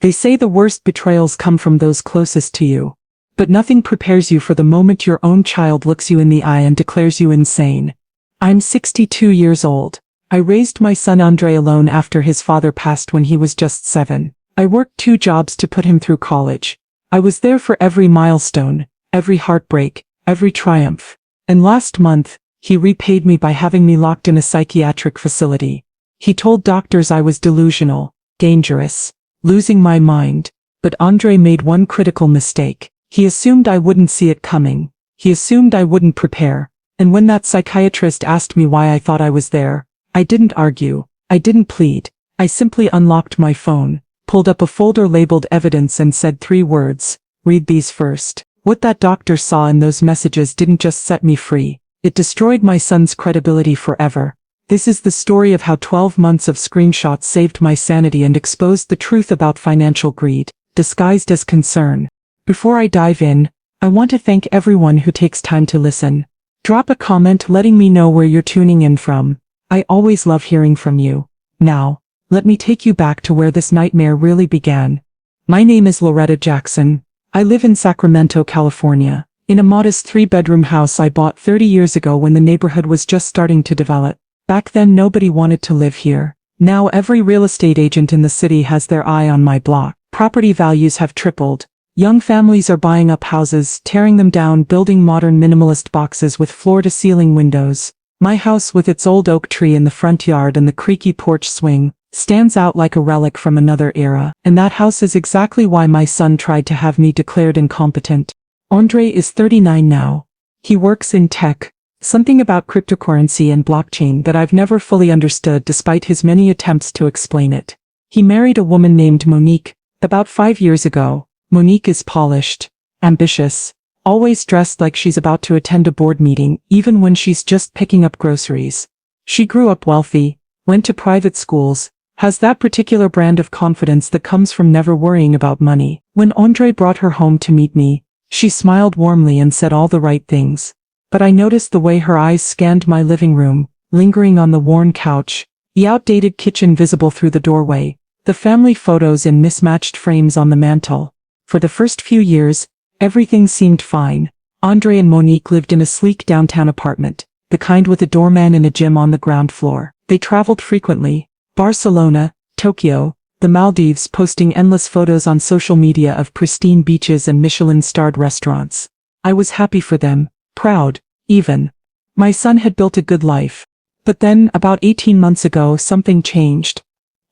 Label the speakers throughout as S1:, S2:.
S1: They say the worst betrayals come from those closest to you. But nothing prepares you for the moment your own child looks you in the eye and declares you insane. I'm 62 years old. I raised my son Andre alone after his father passed when he was just 7. I worked 2 jobs to put him through college. I was there for every milestone, every heartbreak, every triumph. And last month, he repaid me by having me locked in a psychiatric facility. He told doctors I was delusional, dangerous, losing my mind. But Andre made one critical mistake. He assumed I wouldn't see it coming. He assumed I wouldn't prepare. And when that psychiatrist asked me why I thought I was there, I didn't argue. I didn't plead. I simply unlocked my phone, pulled up a folder labeled evidence and said 3 words. Read these first. What that doctor saw in those messages didn't just set me free. It destroyed my son's credibility forever. This is the story of how 12 months of screenshots saved my sanity and exposed the truth about financial greed, disguised as concern. Before I dive in, I want to thank everyone who takes time to listen. Drop a comment letting me know where you're tuning in from. I always love hearing from you. Now, let me take you back to where this nightmare really began. My name is Loretta Jackson. I live in Sacramento, California, in a modest 3-bedroom house I bought 30 years ago when the neighborhood was just starting to develop. Back then nobody wanted to live here. Now every real estate agent in the city has their eye on my block. Property values have tripled. Young families are buying up houses, tearing them down, building modern minimalist boxes with floor-to-ceiling windows. My house with its old oak tree in the front yard and the creaky porch swing stands out like a relic from another era. And that house is exactly why my son tried to have me declared incompetent. Andre is 39 now. He works in tech, something about cryptocurrency and blockchain that I've never fully understood despite his many attempts to explain it. He married a woman named Monique about 5 years ago. Monique is polished, ambitious, always dressed like she's about to attend a board meeting, even when she's just picking up groceries. She grew up wealthy, went to private schools, has that particular brand of confidence that comes from never worrying about money. When Andre brought her home to meet me, she smiled warmly and said all the right things. But I noticed the way her eyes scanned my living room, lingering on the worn couch, the outdated kitchen visible through the doorway, the family photos in mismatched frames on the mantel. For the first few years, everything seemed fine. Andre and Monique lived in a sleek downtown apartment, the kind with a doorman and a gym on the ground floor. They traveled frequently, Barcelona, Tokyo, the Maldives, posting endless photos on social media of pristine beaches and Michelin-starred restaurants. I was happy for them, proud, even. My son had built a good life. But then, about 18 months ago, something changed.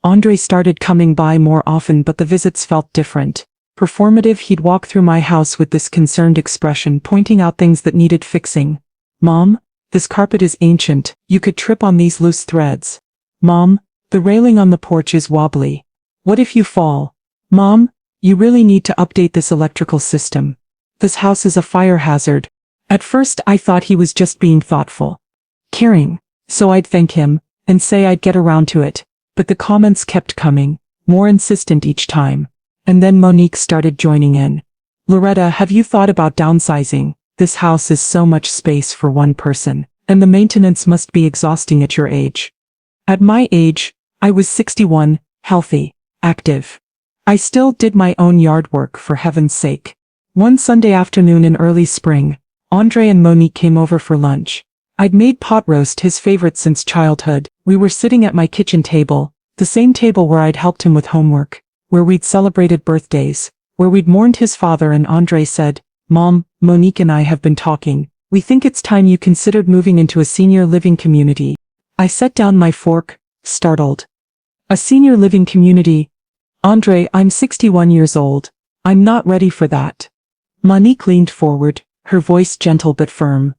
S1: Andre started coming by more often, but the visits felt different. Performative. He'd walk through my house with this concerned expression, pointing out things that needed fixing. Mom, this carpet is ancient. You could trip on these loose threads. Mom, the railing on the porch is wobbly. What if you fall? Mom, you really need to update this electrical system. This house is a fire hazard. At first I thought he was just being thoughtful, caring, so I'd thank him and say I'd get around to it. But the comments kept coming, more insistent each time. And then Monique started joining in. Loretta, have you thought about downsizing? This house is so much space for one person, and the maintenance must be exhausting at your age. At my age, I was 61, healthy, active. I still did my own yard work, for heaven's sake. One Sunday afternoon in early spring, Andre and Monique came over for lunch. I'd made pot roast, his favorite since childhood. We were sitting at my kitchen table, the same table where I'd helped him with homework, where we'd celebrated birthdays, where we'd mourned his father, and Andre said, Mom, Monique and I have been talking. We think it's time you considered moving into a senior living community. I set down my fork, startled. A senior living community? Andre, I'm 61 years old. I'm not ready for that. Monique leaned forward, her voice gentle but firm.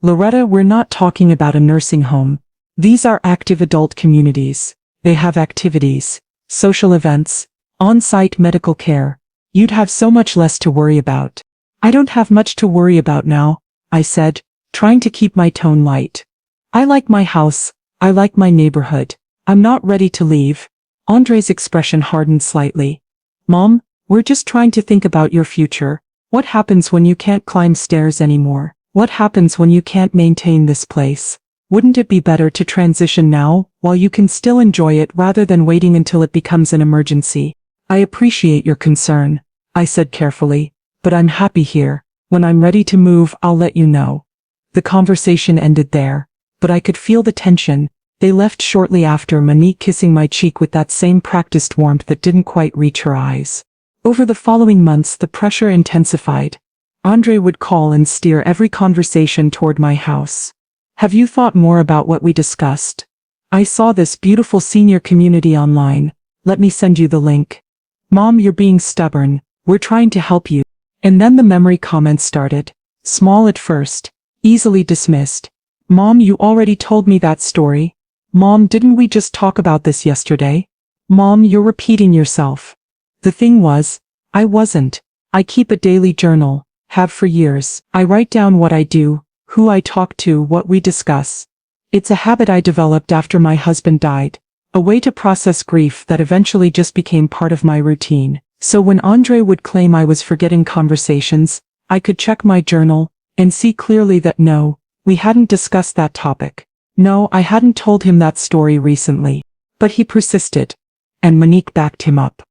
S1: Loretta, we're not talking about a nursing home. These are active adult communities. They have activities, social events, on-site medical care. You'd have so much less to worry about. I don't have much to worry about now, I said, trying to keep my tone light. I like my house. I like my neighborhood. I'm not ready to leave. Andre's expression hardened slightly. Mom, we're just trying to think about your future. What happens when you can't climb stairs anymore? What happens when you can't maintain this place? Wouldn't it be better to transition now, while you can still enjoy it, rather than waiting until it becomes an emergency? I appreciate your concern, I said carefully, but I'm happy here. When I'm ready to move, I'll let you know. The conversation ended there, but I could feel the tension. They left shortly after, Monique kissing my cheek with that same practiced warmth that didn't quite reach her eyes. Over the following months, the pressure intensified. Andre would call and steer every conversation toward my house. Have you thought more about what we discussed? I saw this beautiful senior community online. Let me send you the link. Mom, you're being stubborn. We're trying to help you. And then the memory comments started. Small at first. Easily dismissed. Mom, you already told me that story. Mom, didn't we just talk about this yesterday? Mom, you're repeating yourself. The thing was, I wasn't. I keep a daily journal, have for years. I write down what I do, who I talk to, what we discuss. It's a habit I developed after my husband died, a way to process grief that eventually just became part of my routine. So when Andre would claim I was forgetting conversations, I could check my journal and see clearly that no, we hadn't discussed that topic. No, I hadn't told him that story recently. But he persisted. And Monique backed him up.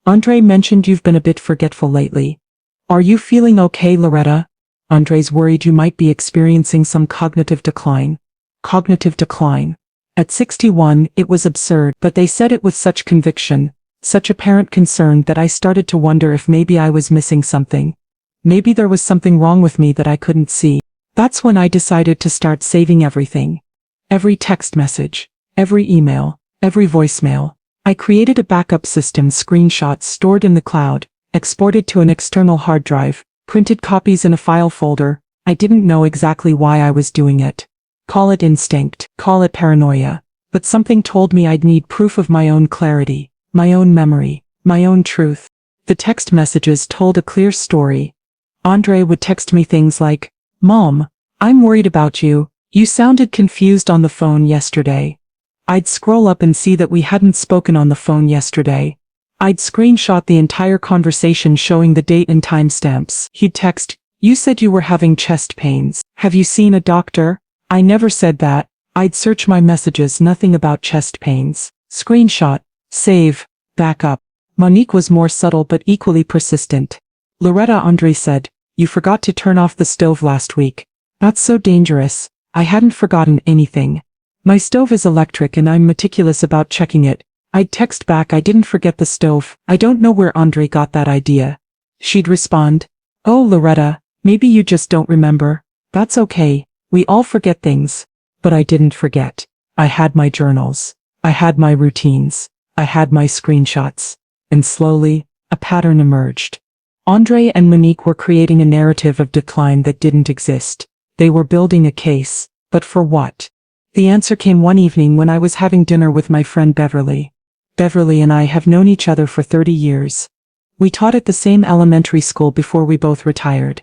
S1: Andre mentioned you've been a bit forgetful lately. Are you feeling okay, Loretta? Andre's worried you might be experiencing some cognitive decline. Cognitive decline. At 61, it was absurd, but they said it with such conviction, such apparent concern that I started to wonder if maybe I was missing something. Maybe there was something wrong with me that I couldn't see. That's when I decided to start saving everything. Every text message, every email, every voicemail. I created a backup system, screenshots stored in the cloud, exported to an external hard drive, printed copies in a file folder. I didn't know exactly why I was doing it. Call it instinct, call it paranoia, but something told me I'd need proof of my own clarity, my own memory, my own truth. The text messages told a clear story. Andre would text me things like, Mom, I'm worried about you. You sounded confused on the phone yesterday. I'd scroll up and see that we hadn't spoken on the phone yesterday. I'd screenshot the entire conversation showing the date and timestamps. He'd text, you said you were having chest pains. Have you seen a doctor? I never said that. I'd search my messages, nothing about chest pains. Screenshot, save, backup. Monique was more subtle but equally persistent. Loretta, Andre said, you forgot to turn off the stove last week. That's so dangerous. I hadn't forgotten anything. My stove is electric and I'm meticulous about checking it. I'd text back, I didn't forget the stove. I don't know where Andre got that idea. She'd respond, oh Loretta, maybe you just don't remember. That's okay. We all forget things. But I didn't forget. I had my journals. I had my routines. I had my screenshots. And slowly, a pattern emerged. Andre and Monique were creating a narrative of decline that didn't exist. They were building a case, but for what? The answer came one evening when I was having dinner with my friend Beverly. Beverly and I have known each other for 30 years. We taught at the same elementary school before we both retired.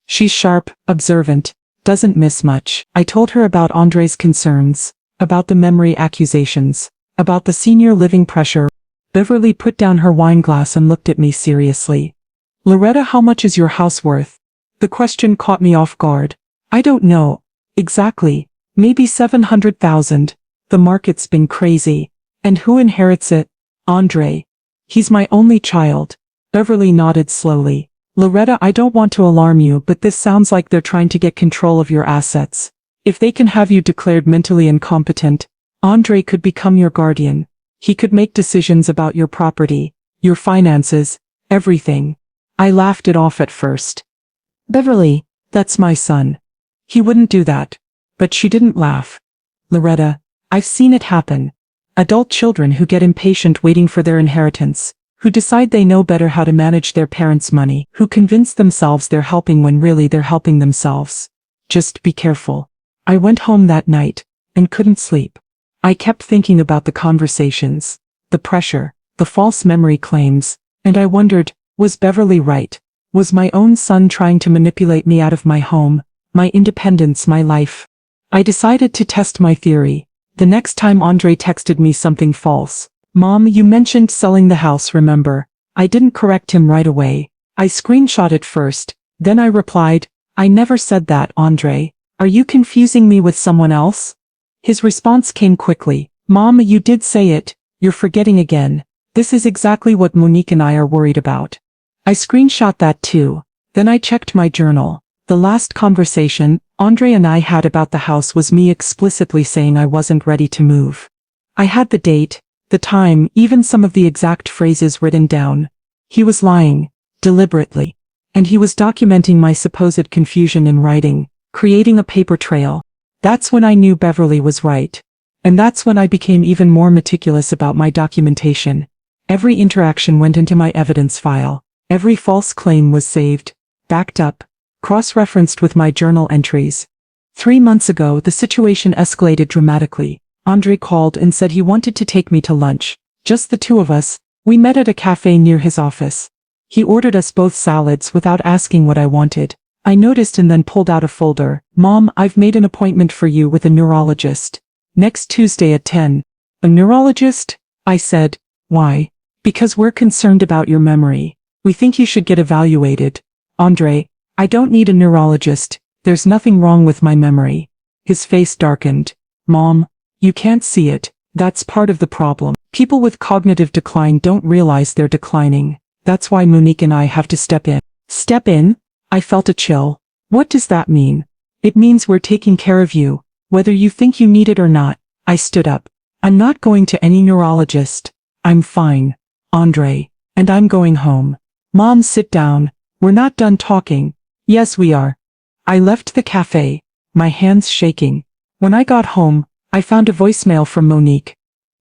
S1: She's sharp, observant, doesn't miss much. I told her about Andre's concerns, about the memory accusations, about the senior living pressure. Beverly put down her wine glass and looked at me seriously. Loretta, how much is your house worth? The question caught me off guard. I don't know. Exactly. Maybe 700,000. The market's been crazy. And who inherits it? Andre. He's my only child. Beverly nodded slowly. Loretta, I don't want to alarm you, but this sounds like they're trying to get control of your assets. If they can have you declared mentally incompetent, Andre could become your guardian. He could make decisions about your property, your finances, everything. I laughed it off at first. Beverly, that's my son. He wouldn't do that. But she didn't laugh. Loretta, I've seen it happen. Adult children who get impatient waiting for their inheritance, who decide they know better how to manage their parents' money, who convince themselves they're helping when really they're helping themselves. Just be careful. I went home that night and couldn't sleep. I kept thinking about the conversations, the pressure, the false memory claims, and I wondered, was Beverly right? Was my own son trying to manipulate me out of my home, my independence, my life? I decided to test my theory. The next time Andre texted me something false. Mom, you mentioned selling the house, remember? I didn't correct him right away. I screenshot it first. Then I replied, I never said that, Andre. Are you confusing me with someone else? His response came quickly. Mom, you did say it. You're forgetting again. This is exactly what Monique and I are worried about. I screenshot that too. Then I checked my journal. The last conversation Andre and I had about the house was me explicitly saying I wasn't ready to move. I had the date, the time, even some of the exact phrases written down. He was lying, deliberately. And he was documenting my supposed confusion in writing, creating a paper trail. That's when I knew Beverly was right. And that's when I became even more meticulous about my documentation. Every interaction went into my evidence file. Every false claim was saved, backed up, cross-referenced with my journal entries. 3 months ago, the situation escalated dramatically. Andre called and said he wanted to take me to lunch. Just the two of us. We met at a cafe near his office. He ordered us both salads without asking what I wanted. I noticed and then pulled out a folder. Mom, I've made an appointment for you with a neurologist. Next Tuesday at 10. A neurologist? I said. Why? Because we're concerned about your memory. We think you should get evaluated. Andre, I don't need a neurologist. There's nothing wrong with my memory. His face darkened. Mom, you can't see it. That's part of the problem. People with cognitive decline don't realize they're declining. That's why Monique and I have to step in. Step in? I felt a chill. What does that mean? It means we're taking care of you, whether you think you need it or not. I stood up. I'm not going to any neurologist. I'm fine, Andre, and I'm going home. Mom, sit down. We're not done talking. Yes, we are. I left the cafe, my hands shaking. When I got home, I found a voicemail from Monique.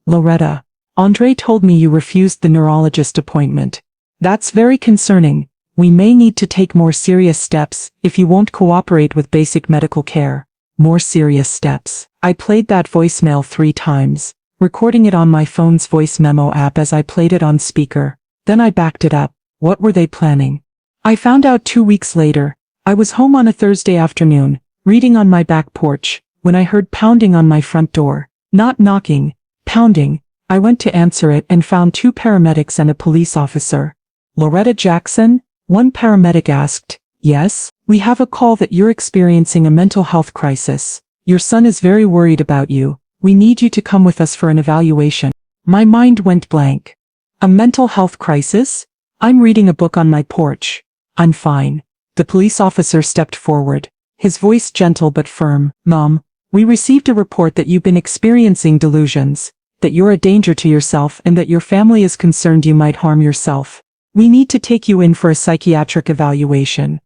S1: Loretta, Andre told me you refused the neurologist appointment. That's very concerning. We may need to take more serious steps if you won't cooperate with basic medical care. More serious steps. I played that voicemail 3 times, recording it on my phone's voice memo app as I played it on speaker. Then I backed it up. What were they planning? I found out 2 weeks later. I was home on a Thursday afternoon, reading on my back porch, when I heard pounding on my front door. Not knocking, pounding. I went to answer it and found 2 paramedics and a police officer. Loretta Jackson? One paramedic asked. Yes, we have a call that you're experiencing a mental health crisis. Your son is very worried about you. We need you to come with us for an evaluation. My mind went blank. A mental health crisis? I'm reading a book on my porch. I'm fine. The police officer stepped forward, his voice gentle but firm. Mom, we received a report that you've been experiencing delusions, that you're a danger to yourself and that your family is concerned you might harm yourself. We need to take you in for a psychiatric evaluation.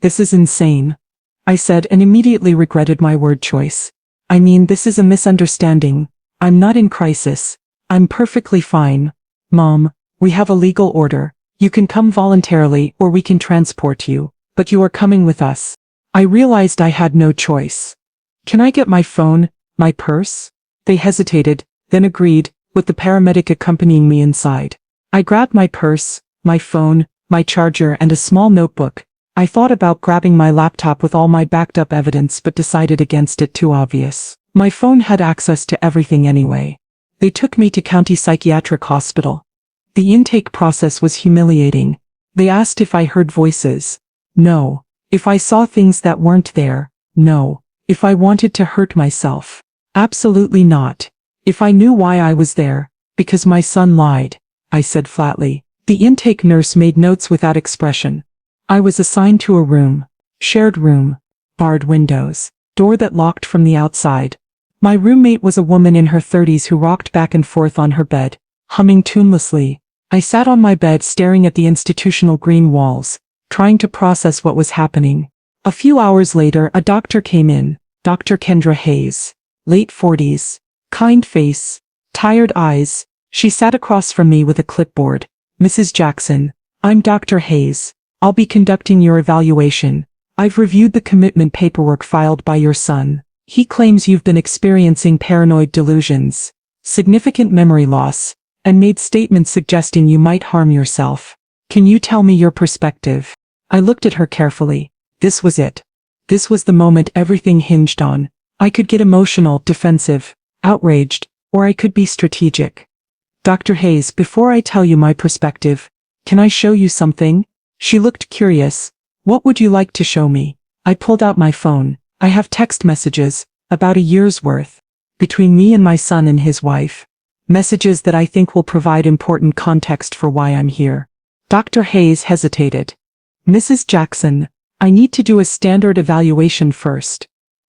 S1: This is insane, I said and immediately regretted my word choice. I mean, this is a misunderstanding. I'm not in crisis. I'm perfectly fine. Mom, we have a legal order. You can come voluntarily or we can transport you, but you are coming with us. I realized I had no choice. Can I get my phone, my purse? They hesitated, then agreed, with the paramedic accompanying me inside. I grabbed my purse, my phone, my charger and a small notebook. I thought about grabbing my laptop with all my backed up evidence but decided against it, too obvious. My phone had access to everything anyway. They took me to County Psychiatric Hospital. The intake process was humiliating. They asked if I heard voices. No. If I saw things that weren't there. No. If I wanted to hurt myself. Absolutely not. If I knew why I was there. Because my son lied, I said flatly. The intake nurse made notes without expression. I was assigned to a room. Shared room. Barred windows. Door that locked from the outside. My roommate was a woman in her 30s who rocked back and forth on her bed, humming tunelessly. I sat on my bed staring at the institutional green walls, trying to process what was happening. A few hours later, a doctor came in, Dr. Kendra Hayes. Late 40s. Kind face. Tired eyes. She sat across from me with a clipboard. Mrs. Jackson, I'm Dr. Hayes. I'll be conducting your evaluation. I've reviewed the commitment paperwork filed by your son. He claims you've been experiencing paranoid delusions, significant memory loss, and made statements suggesting you might harm yourself. Can you tell me your perspective? I looked at her carefully. This was it. This was the moment everything hinged on. I could get emotional, defensive, outraged, or I could be strategic. Dr. Hayes, before I tell you my perspective, can I show you something? She looked curious. What would you like to show me? I pulled out my phone. I have text messages, about a year's worth, between me and my son and his wife. Messages that I think will provide important context for why I'm here. Dr. Hayes hesitated. Mrs. Jackson, I need to do a standard evaluation first.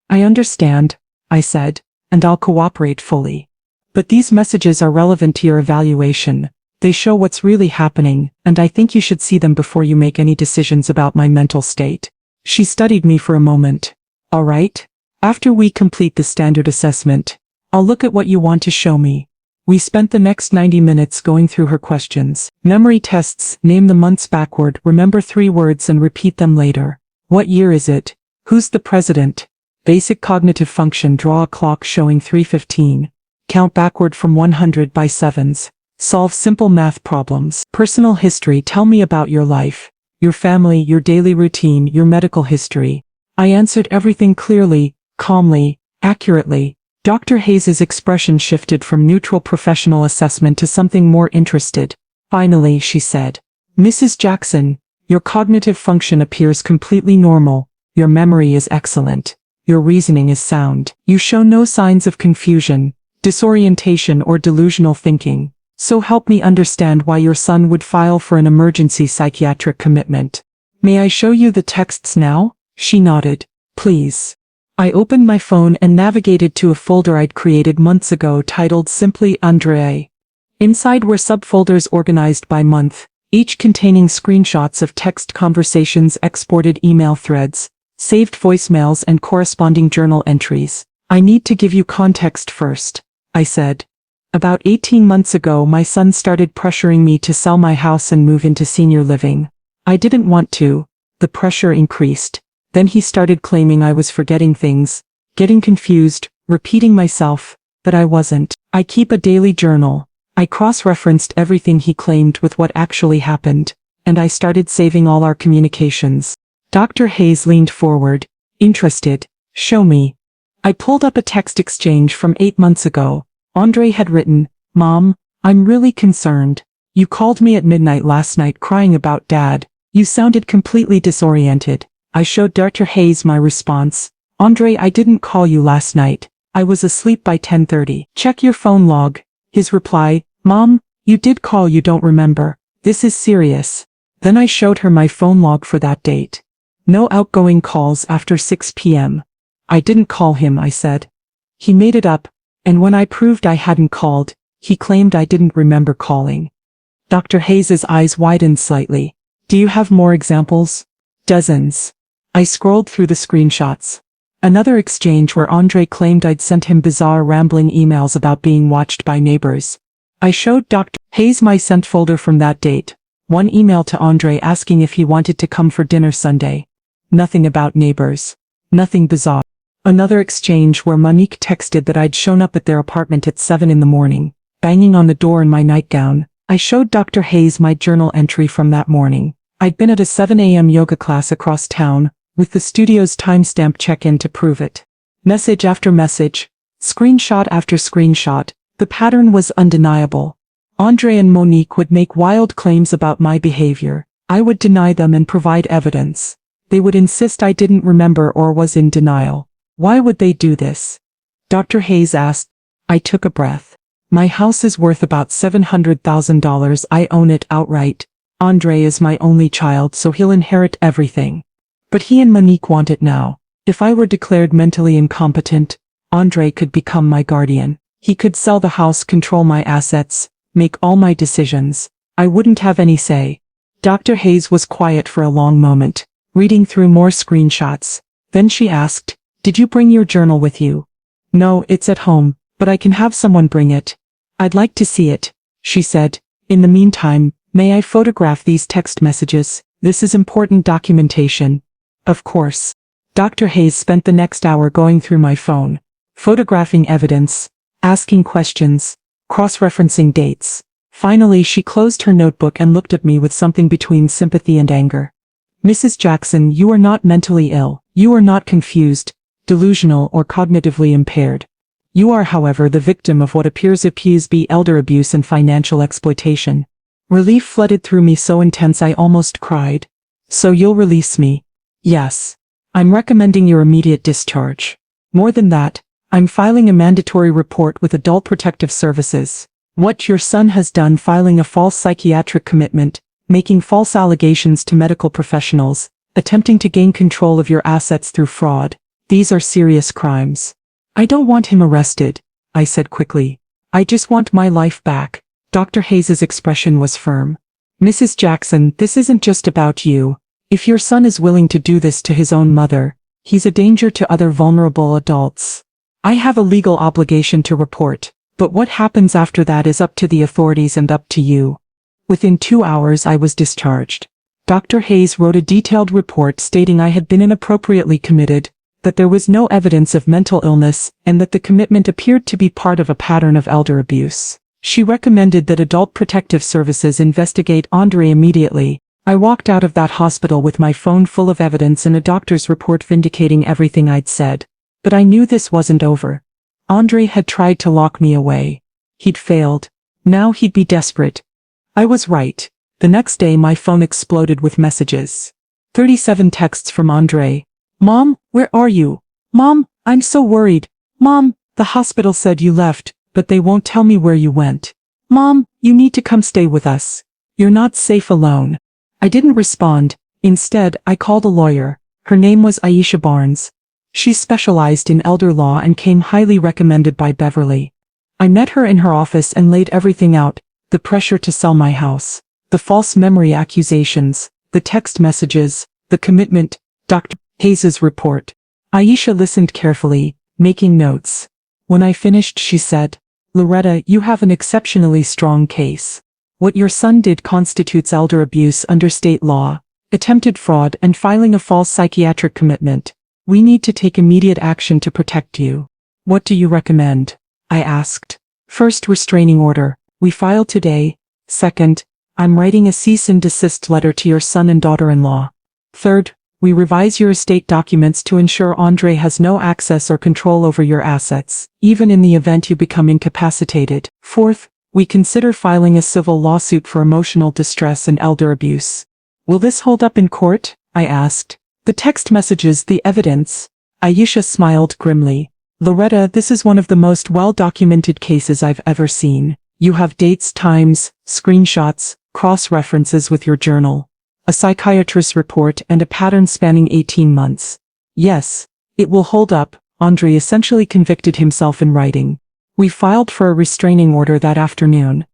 S1: I understand, I said, and I'll cooperate fully. But these messages are relevant to your evaluation. They show what's really happening, and I think you should see them before you make any decisions about my mental state. She studied me for a moment. All right. After we complete the standard assessment, I'll look at what you want to show me. We spent the next 90 minutes going through her questions. Memory tests, name the months backward, remember 3 words and repeat them later. What year is it? Who's the president? Basic cognitive function, draw a clock showing 3:15. Count backward from 100 by sevens. Solve simple math problems. Personal history, tell me about your life, your family, your daily routine, your medical history. I answered everything clearly, calmly, accurately. Dr. Hayes's expression shifted from neutral professional assessment to something more interested. Finally, she said, Mrs. Jackson, your cognitive function appears completely normal. Your memory is excellent. Your reasoning is sound. You show no signs of confusion, disorientation, or delusional thinking. So help me understand why your son would file for an emergency psychiatric commitment. May I show you the texts now? She nodded. Please. I opened my phone and navigated to a folder I'd created months ago titled simply Andrei. Inside were subfolders organized by month, each containing screenshots of text conversations, exported email threads, saved voicemails, and corresponding journal entries. I need to give you context first, I said. About 18 months ago, my son started pressuring me to sell my house and move into senior living. I didn't want to. The pressure increased. Then he started claiming I was forgetting things, getting confused, repeating myself, but I wasn't. I keep a daily journal. I cross-referenced everything he claimed with what actually happened, and I started saving all our communications. Dr. Hayes leaned forward, interested. Show me. I pulled up a text exchange from 8 months ago. Andre had written, Mom, I'm really concerned. You called me at midnight last night crying about Dad. You sounded completely disoriented. I showed Dr. Hayes my response. Andre, I didn't call you last night. I was asleep by 10:30. Check your phone log. His reply, Mom, you did call, you don't remember. This is serious. Then I showed her my phone log for that date. No outgoing calls after 6 p.m. I didn't call him, I said. He made it up, and when I proved I hadn't called, he claimed I didn't remember calling. Dr. Hayes's eyes widened slightly. Do you have more examples? Dozens. I scrolled through the screenshots. Another exchange where Andre claimed I'd sent him bizarre rambling emails about being watched by neighbors. I showed Dr. Hayes my sent folder from that date. One email to Andre asking if he wanted to come for dinner Sunday. Nothing about neighbors. Nothing bizarre. Another exchange where Monique texted that I'd shown up at their apartment at 7 in the morning, banging on the door in my nightgown. I showed Dr. Hayes my journal entry from that morning. I'd been at a 7 a.m. yoga class across town, with the studio's timestamp check-in to prove it. Message after message, screenshot after screenshot, the pattern was undeniable. Andre and Monique would make wild claims about my behavior. I would deny them and provide evidence. They would insist I didn't remember or was in denial. Why would they do this? Dr. Hayes asked. I took a breath. My house is worth about $700,000. I own it outright. Andre is my only child, so he'll inherit everything. But he and Monique want it now. If I were declared mentally incompetent, Andre could become my guardian. He could sell the house, control my assets, make all my decisions. I wouldn't have any say. Dr. Hayes was quiet for a long moment, reading through more screenshots. Then she asked, Did you bring your journal with you? No, it's at home, but I can have someone bring it. I'd like to see it, she said. In the meantime, may I photograph these text messages? This is important documentation. Of course. Dr. Hayes spent the next hour going through my phone, photographing evidence, asking questions, cross-referencing dates. Finally, she closed her notebook and looked at me with something between sympathy and anger. Mrs. Jackson, you are not mentally ill. You are not confused, delusional, or cognitively impaired. You are, however, the victim of what appears to be elder abuse and financial exploitation. Relief flooded through me so intense I almost cried. So you'll release me? Yes. I'm recommending your immediate discharge. More than that, I'm filing a mandatory report with Adult Protective Services. What your son has done, filing a false psychiatric commitment, making false allegations to medical professionals, attempting to gain control of your assets through fraud. These are serious crimes. I don't want him arrested, I said quickly. I just want my life back. Dr. Hayes's expression was firm. Mrs. Jackson, this isn't just about you. If your son is willing to do this to his own mother, he's a danger to other vulnerable adults. I have a legal obligation to report, but what happens after that is up to the authorities and up to you. Within 2 hours I was discharged. Dr. Hayes wrote a detailed report stating I had been inappropriately committed, that there was no evidence of mental illness, and that the commitment appeared to be part of a pattern of elder abuse. She recommended that Adult Protective Services investigate Andre immediately. I walked out of that hospital with my phone full of evidence and a doctor's report vindicating everything I'd said. But I knew this wasn't over. Andre had tried to lock me away. He'd failed. Now he'd be desperate. I was right. The next day my phone exploded with messages. 37 texts from Andre. Mom, where are you? Mom, I'm so worried. Mom, the hospital said you left, but they won't tell me where you went. Mom, you need to come stay with us. You're not safe alone. I didn't respond. Instead, I called a lawyer. Her name was Aisha Barnes. She specialized in elder law and came highly recommended by Beverly. I met her in her office and laid everything out, the pressure to sell my house, the false memory accusations, the text messages, the commitment, Dr. Hayes's report. Aisha listened carefully, making notes. When I finished, she said, Loretta, you have an exceptionally strong case. What your son did constitutes elder abuse under state law, attempted fraud, and filing a false psychiatric commitment. We need to take immediate action to protect you. What do you recommend? I asked. First, restraining order. We filed today. Second, I'm writing a cease and desist letter to your son and daughter-in-law. Third, we revise your estate documents to ensure Andre has no access or control over your assets, even in the event you become incapacitated. Fourth, we consider filing a civil lawsuit for emotional distress and elder abuse. Will this hold up in court? I asked. The text messages, the evidence. Aisha smiled grimly. Loretta, this is one of the most well-documented cases I've ever seen. You have dates, times, screenshots, cross-references with your journal, a psychiatrist's report, and a pattern spanning 18 months. Yes, it will hold up, Andre essentially convicted himself in writing. We filed for a restraining order that afternoon.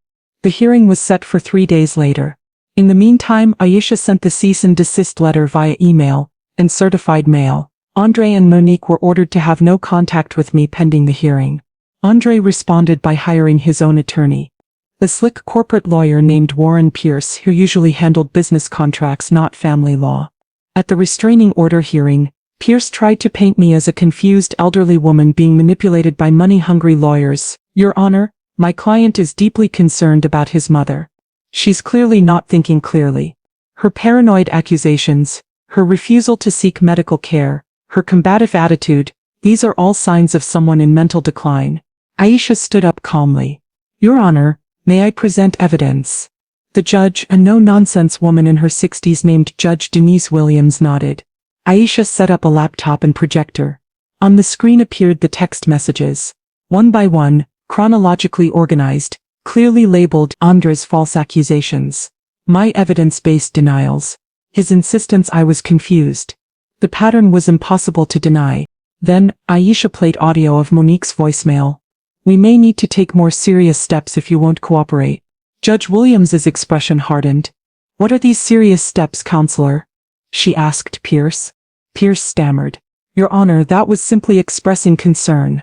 S1: The hearing was set for 3 days later. In the meantime, Aisha sent the cease and desist letter via email and certified mail. Andre and Monique were ordered to have no contact with me pending the hearing. Andre responded by hiring his own attorney, a slick corporate lawyer named Warren Pierce, who usually handled business contracts, not family law. At the restraining order hearing, Pierce tried to paint me as a confused elderly woman being manipulated by money-hungry lawyers. Your Honor, my client is deeply concerned about his mother. She's clearly not thinking clearly. Her paranoid accusations, her refusal to seek medical care, her combative attitude, these are all signs of someone in mental decline. Aisha stood up calmly. Your Honor, may I present evidence? The judge, a no-nonsense woman in her 60s named Judge Denise Williams, nodded. Aisha set up a laptop and projector. On the screen appeared the text messages. One by one, chronologically organized, clearly labeled Andre's false accusations, my evidence-based denials, his insistence I was confused. The pattern was impossible to deny. Then, Aisha played audio of Monique's voicemail. We may need to take more serious steps if you won't cooperate. Judge Williams's expression hardened. What are these serious steps, counselor? She asked Pierce. Pierce stammered. Your Honor, that was simply expressing concern.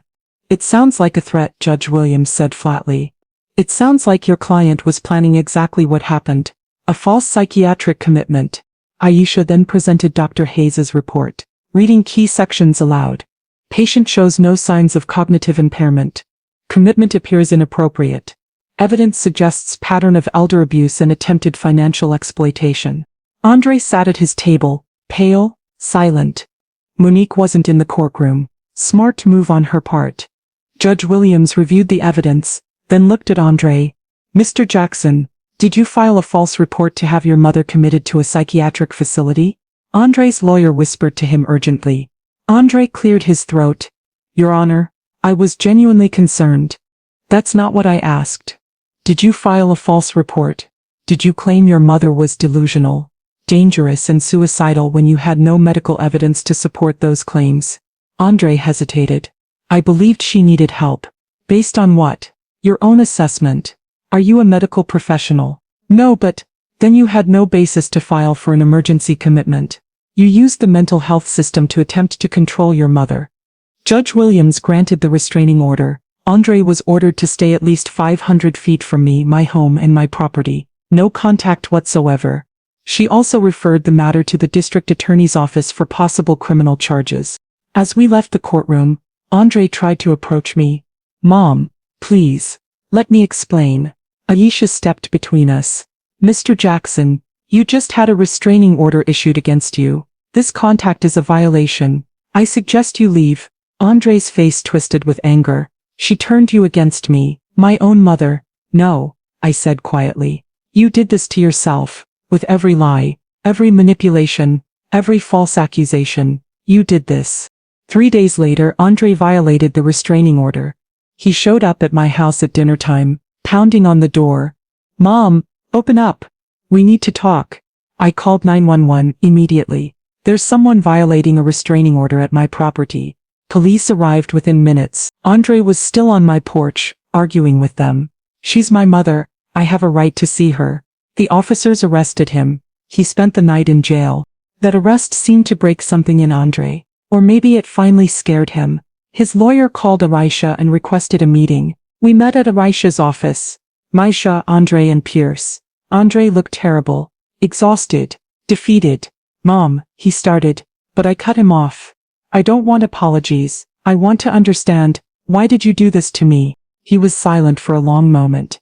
S1: It sounds like a threat, Judge Williams said flatly. It sounds like your client was planning exactly what happened. A false psychiatric commitment. Aisha then presented Dr. Hayes's report, reading key sections aloud. Patient shows no signs of cognitive impairment. Commitment appears inappropriate. Evidence suggests pattern of elder abuse and attempted financial exploitation. Andre sat at his table, pale, silent. Monique wasn't in the courtroom. Smart move on her part. Judge Williams reviewed the evidence, then looked at Andre. Mr. Jackson, did you file a false report to have your mother committed to a psychiatric facility? Andre's lawyer whispered to him urgently. Andre cleared his throat. Your Honor, I was genuinely concerned. That's not what I asked. Did you file a false report? Did you claim your mother was delusional, dangerous and suicidal when you had no medical evidence to support those claims? Andre hesitated. I believed she needed help. Based on what? Your own assessment. Are you a medical professional? No, but then you had no basis to file for an emergency commitment. You used the mental health system to attempt to control your mother. Judge Williams granted the restraining order. Andre was ordered to stay at least 500 feet from me, my home and my property. No contact whatsoever. She also referred the matter to the district attorney's office for possible criminal charges. As we left the courtroom, Andre tried to approach me. Mom, please, let me explain. Aisha stepped between us. Mr. Jackson, you just had a restraining order issued against you. This contact is a violation. I suggest you leave. Andre's face twisted with anger. She turned you against me, my own mother. No, I said quietly. You did this to yourself, with every lie, every manipulation, every false accusation. You did this. 3 days later, Andre violated the restraining order. He showed up at my house at dinner time, pounding on the door. Mom, open up. We need to talk. I called 911 immediately. There's someone violating a restraining order at my property. Police arrived within minutes. Andre was still on my porch, arguing with them. She's my mother. I have a right to see her. The officers arrested him. He spent the night in jail. That arrest seemed to break something in Andre. Or maybe it finally scared him. His lawyer called Aisha and requested a meeting. We met at Aisha's office. Maisha, Andre and Pierce. Andre looked terrible. Exhausted. Defeated. Mom, he started, but I cut him off. I don't want apologies. I want to understand. Why did you do this to me? He was silent for a long moment.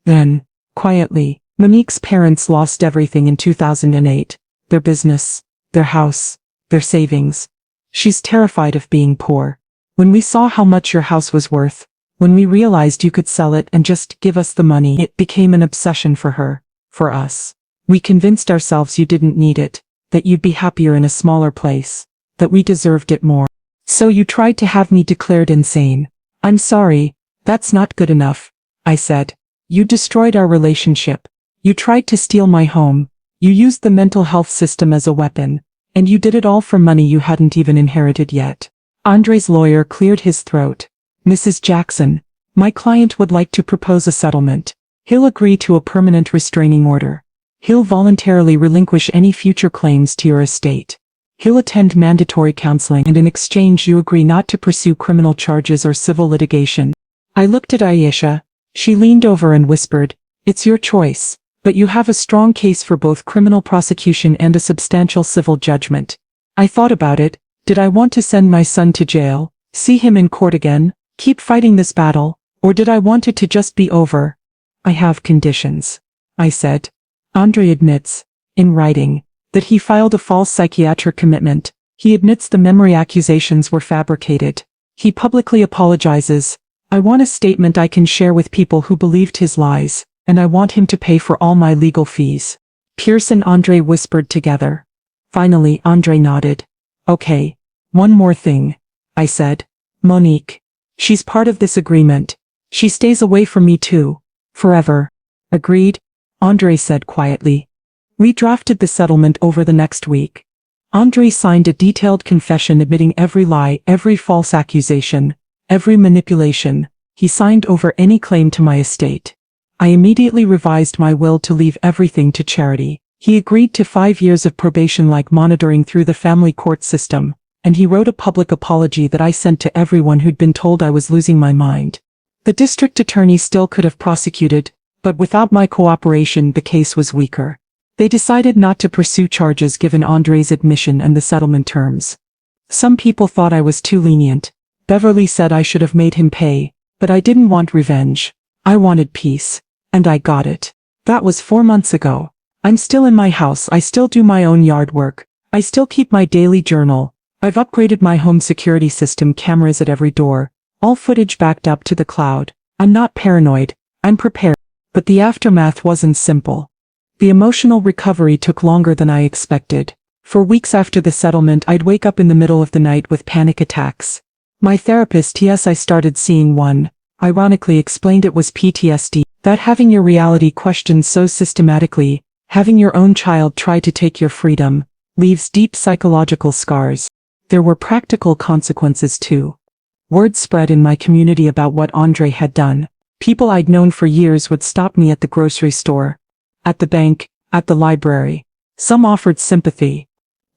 S1: Then, quietly, Monique's parents lost everything in 2008. Their business, their house, their savings. She's terrified of being poor. When we saw how much your house was worth, when we realized you could sell it and just give us the money, it became an obsession for her, for us. We convinced ourselves you didn't need it, that you'd be happier in a smaller place, that we deserved it more. So you tried to have me declared insane. I'm sorry, that's not good enough, I said. You destroyed our relationship. You tried to steal my home. You used the mental health system as a weapon. And you did it all for money you hadn't even inherited yet. Andre's lawyer cleared his throat. Mrs. Jackson, my client would like to propose a settlement. He'll agree to a permanent restraining order. He'll voluntarily relinquish any future claims to your estate. He'll attend mandatory counseling, and in exchange you agree not to pursue criminal charges or civil litigation. I looked at Aisha. She leaned over and whispered, "It's your choice, but you have a strong case for both criminal prosecution and a substantial civil judgment." I thought about it. Did I want to send my son to jail, see him in court again, keep fighting this battle, or did I want it to just be over? I have conditions, I said. Andre admits, in writing, that he filed a false psychiatric commitment. He admits the memory accusations were fabricated. He publicly apologizes. I want a statement I can share with people who believed his lies, and I want him to pay for all my legal fees. Pierce and Andre whispered together. Finally, Andre nodded. Okay, one more thing, I said. Monique. She's part of this agreement. She stays away from me too. Forever. Agreed? Andre said quietly. We drafted the settlement over the next week. Andre signed a detailed confession admitting every lie, every false accusation, every manipulation. He signed over any claim to my estate. I immediately revised my will to leave everything to charity. He agreed to 5 years of probation-like monitoring through the family court system, and he wrote a public apology that I sent to everyone who'd been told I was losing my mind. The district attorney still could have prosecuted, but without my cooperation the case was weaker. They decided not to pursue charges given Andre's admission and the settlement terms. Some people thought I was too lenient. Beverly said I should have made him pay, but I didn't want revenge. I wanted peace. And I got it. That was 4 months ago. I'm still in my house. I still do my own yard work. I still keep my daily journal. I've upgraded my home security system, cameras at every door, all footage backed up to the cloud. I'm not paranoid. I'm prepared. But the aftermath wasn't simple. The emotional recovery took longer than I expected. For weeks after the settlement, I'd wake up in the middle of the night with panic attacks. My therapist, yes, I started seeing one, ironically explained it was PTSD. That having your reality questioned so systematically, having your own child try to take your freedom, leaves deep psychological scars. There were practical consequences too. Word spread in my community about what Andre had done. People I'd known for years would stop me at the grocery store, at the bank, at the library. Some offered sympathy.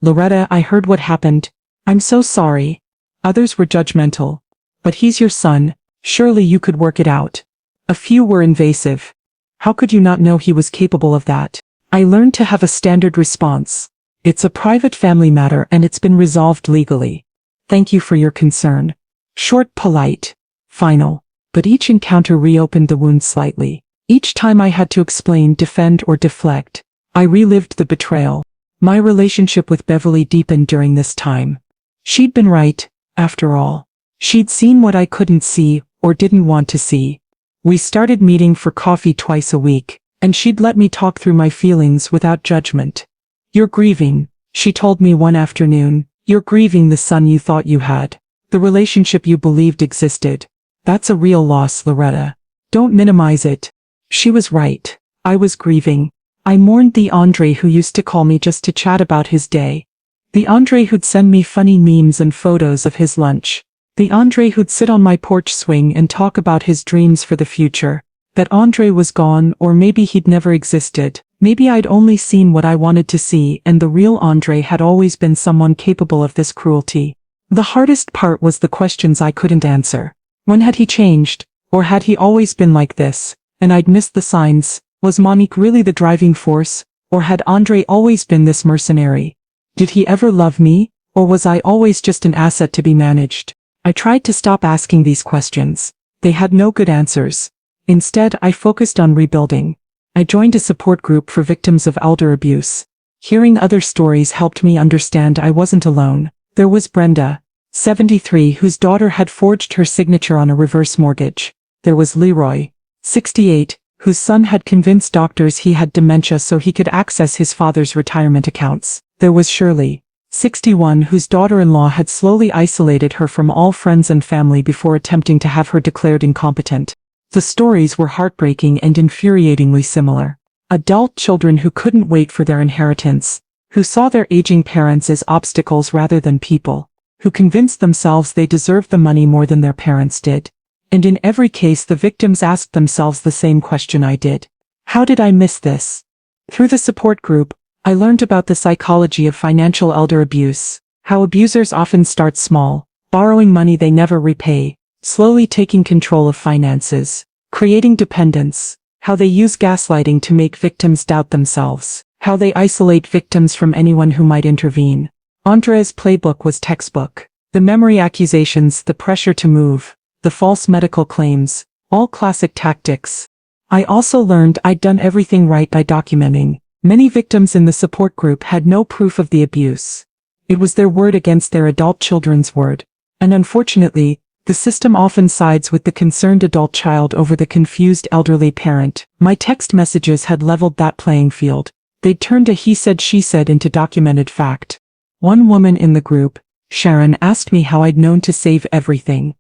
S1: "Loretta, I heard what happened. I'm so sorry." Others were judgmental. "But he's your son, surely you could work it out." A few were invasive. "How could you not know he was capable of that?" I learned to have a standard response. "It's a private family matter and it's been resolved legally. Thank you for your concern." Short, polite, final. But each encounter reopened the wound slightly. Each time I had to explain, defend, or deflect, I relived the betrayal. My relationship with Beverly deepened during this time. She'd been right, after all. She'd seen what I couldn't see, or didn't want to see. We started meeting for coffee twice a week, and she'd let me talk through my feelings without judgment. "You're grieving," she told me one afternoon. "You're grieving the son you thought you had, the relationship you believed existed. That's a real loss, Loretta. Don't minimize it." She was right. I was grieving. I mourned the Andre who used to call me just to chat about his day. The Andre who'd send me funny memes and photos of his lunch. The Andre who'd sit on my porch swing and talk about his dreams for the future. That Andre was gone, or maybe he'd never existed. Maybe I'd only seen what I wanted to see, and the real Andre had always been someone capable of this cruelty. The hardest part was the questions I couldn't answer. When had he changed? Or had he always been like this, and I'd missed the signs? Was Monique really the driving force? Or had Andre always been this mercenary? Did he ever love me? Or was I always just an asset to be managed? I tried to stop asking these questions. They had no good answers. Instead, I focused on rebuilding. I joined a support group for victims of elder abuse. Hearing other stories helped me understand I wasn't alone. There was Brenda, 73, whose daughter had forged her signature on a reverse mortgage. There was Leroy, 68, whose son had convinced doctors he had dementia so he could access his father's retirement accounts. There was Shirley, 61, whose daughter-in-law had slowly isolated her from all friends and family before attempting to have her declared incompetent. The stories were heartbreaking and infuriatingly similar. Adult children who couldn't wait for their inheritance, who saw their aging parents as obstacles rather than people, who convinced themselves they deserved the money more than their parents did. And in every case the victims asked themselves the same question I did. How did I miss this? Through the support group, I learned about the psychology of financial elder abuse, how abusers often start small, borrowing money they never repay, slowly taking control of finances, creating dependence, how they use gaslighting to make victims doubt themselves, how they isolate victims from anyone who might intervene. Andre's playbook was textbook. The memory accusations, the pressure to move, the false medical claims, all classic tactics. I also learned I'd done everything right by documenting. Many victims in the support group had no proof of the abuse. It was their word against their adult children's word. And unfortunately, the system often sides with the concerned adult child over the confused elderly parent. My text messages had leveled that playing field. They'd turned a he said she said into documented fact. One woman in the group, Sharon, asked me how I'd known to save everything.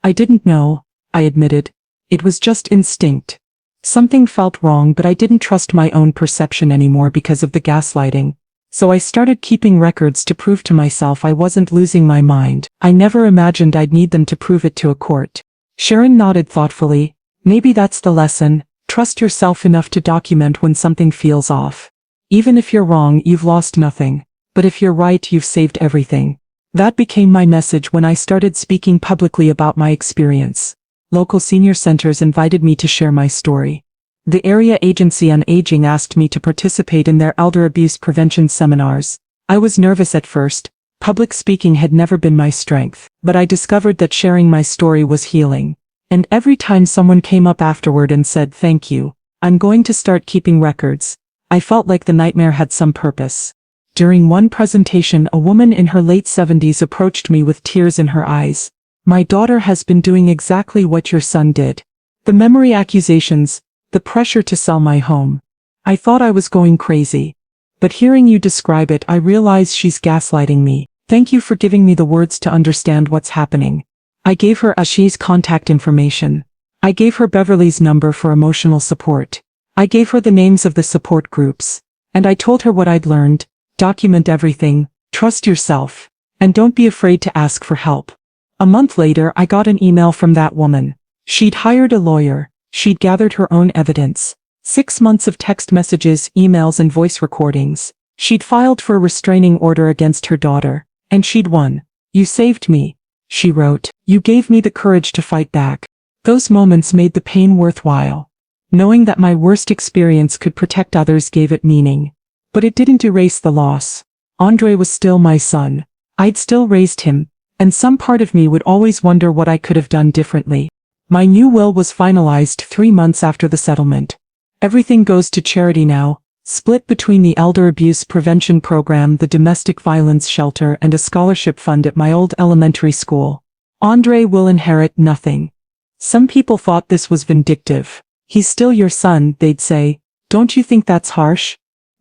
S1: I didn't know, I admitted. It was just instinct. Something felt wrong, but I didn't trust my own perception anymore because of the gaslighting. So I started keeping records to prove to myself I wasn't losing my mind. I never imagined I'd need them to prove it to a court. Sharon nodded thoughtfully. Maybe that's the lesson. Trust yourself enough to document when something feels off. Even if you're wrong, you've lost nothing. But if you're right, you've saved everything. That became my message when I started speaking publicly about my experience. Local senior centers invited me to share my story. The Area Agency on Aging asked me to participate in their elder abuse prevention seminars. I was nervous at first. Public speaking had never been my strength, but I discovered that sharing my story was healing. And every time someone came up afterward and said, "Thank you, I'm going to start keeping records," I felt like the nightmare had some purpose. During one presentation, a woman in her late 70s approached me with tears in her eyes. "My daughter has been doing exactly what your son did. The memory accusations, the pressure to sell my home. I thought I was going crazy. But hearing you describe it, I realize she's gaslighting me. Thank you for giving me the words to understand what's happening." I gave her Ashi's contact information. I gave her Beverly's number for emotional support. I gave her the names of the support groups. And I told her what I'd learned: document everything, trust yourself, and don't be afraid to ask for help. A month later, I got an email from that woman. She'd hired a lawyer. She'd gathered her own evidence. 6 months of text messages, emails, and voice recordings. She'd filed for a restraining order against her daughter. And she'd won. "You saved me," she wrote. "You gave me the courage to fight back." Those moments made the pain worthwhile. Knowing that my worst experience could protect others gave it meaning. But it didn't erase the loss. Andre was still my son. I'd still raised him, and some part of me would always wonder what I could have done differently. My new will was finalized 3 months after the settlement. Everything goes to charity now, split between the Elder Abuse Prevention Program, the Domestic Violence Shelter, and a scholarship fund at my old elementary school. Andre will inherit nothing. Some people thought this was vindictive. "He's still your son," they'd say. "Don't you think that's harsh?"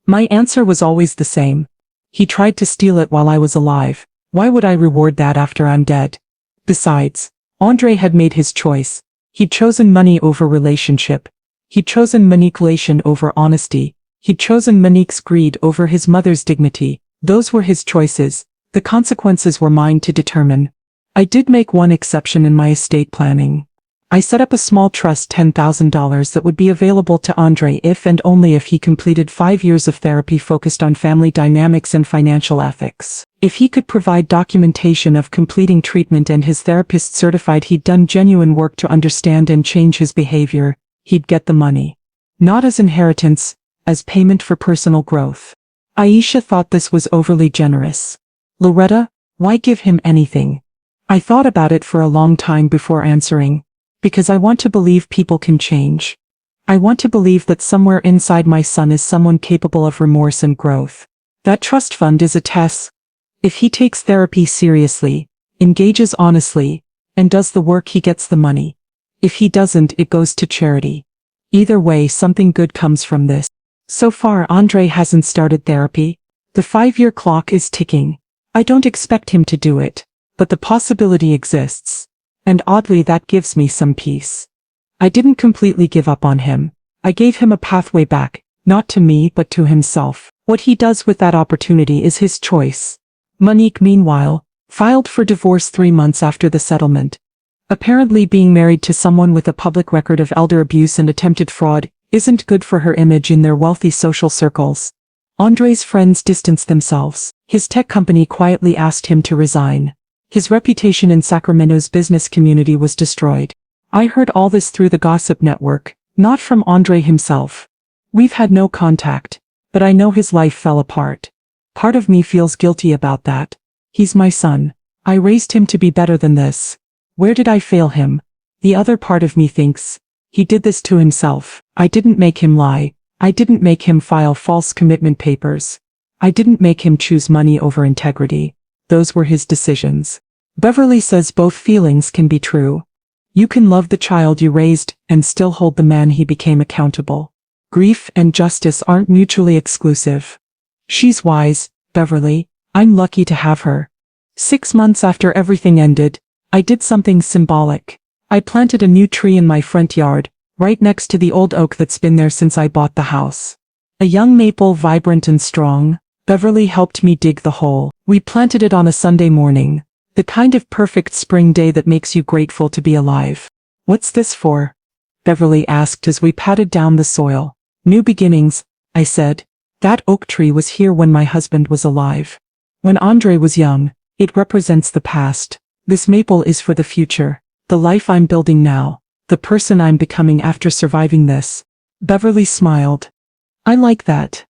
S1: My answer was always the same. He tried to steal it while I was alive. Why would I reward that after I'm dead? Besides, Andre had made his choice. He'd chosen money over relationship. He'd chosen manipulation over honesty. He'd chosen Monique's greed over his mother's dignity. Those were his choices. The consequences were mine to determine. I did make one exception in my estate planning. I set up a small trust, $10,000, that would be available to Andre if and only if he completed 5 years of therapy focused on family dynamics and financial ethics. If he could provide documentation of completing treatment and his therapist certified he'd done genuine work to understand and change his behavior, he'd get the money. Not as inheritance, as payment for personal growth. Aisha thought this was overly generous. "Loretta, why give him anything?" I thought about it for a long time before answering. Because I want to believe people can change. I want to believe that somewhere inside my son is someone capable of remorse and growth. That trust fund is a test. If he takes therapy seriously, engages honestly, and does the work, he gets the money. If he doesn't, it goes to charity. Either way, something good comes from this. So far, Andre hasn't started therapy. The 5-year clock is ticking. I don't expect him to do it, but the possibility exists. And oddly, that gives me some peace. I didn't completely give up on him. I gave him a pathway back, not to me but to himself. What he does with that opportunity is his choice. Monique, meanwhile, filed for divorce 3 months after the settlement. Apparently being married to someone with a public record of elder abuse and attempted fraud isn't good for her image in their wealthy social circles. Andre's friends distanced themselves. His tech company quietly asked him to resign. His reputation in Sacramento's business community was destroyed. I heard all this through the gossip network, not from Andre himself. We've had no contact, but I know his life fell apart. Part of me feels guilty about that. He's my son. I raised him to be better than this. Where did I fail him? The other part of me thinks, he did this to himself. I didn't make him lie. I didn't make him file false commitment papers. I didn't make him choose money over integrity. Those were his decisions. Beverly says both feelings can be true. You can love the child you raised and still hold the man he became accountable. Grief and justice aren't mutually exclusive. She's wise, Beverly. I'm lucky to have her. 6 months after everything ended, I did something symbolic. I planted a new tree in my front yard, right next to the old oak that's been there since I bought the house. A young maple, vibrant and strong. Beverly helped me dig the hole. We planted it on a Sunday morning, the kind of perfect spring day that makes you grateful to be alive. "What's this for?" Beverly asked as we patted down the soil. "New beginnings," I said. "That oak tree was here when my husband was alive. When Andre was young, it represents the past. This maple is for the future, the life I'm building now, the person I'm becoming after surviving this." Beverly smiled. "I like that."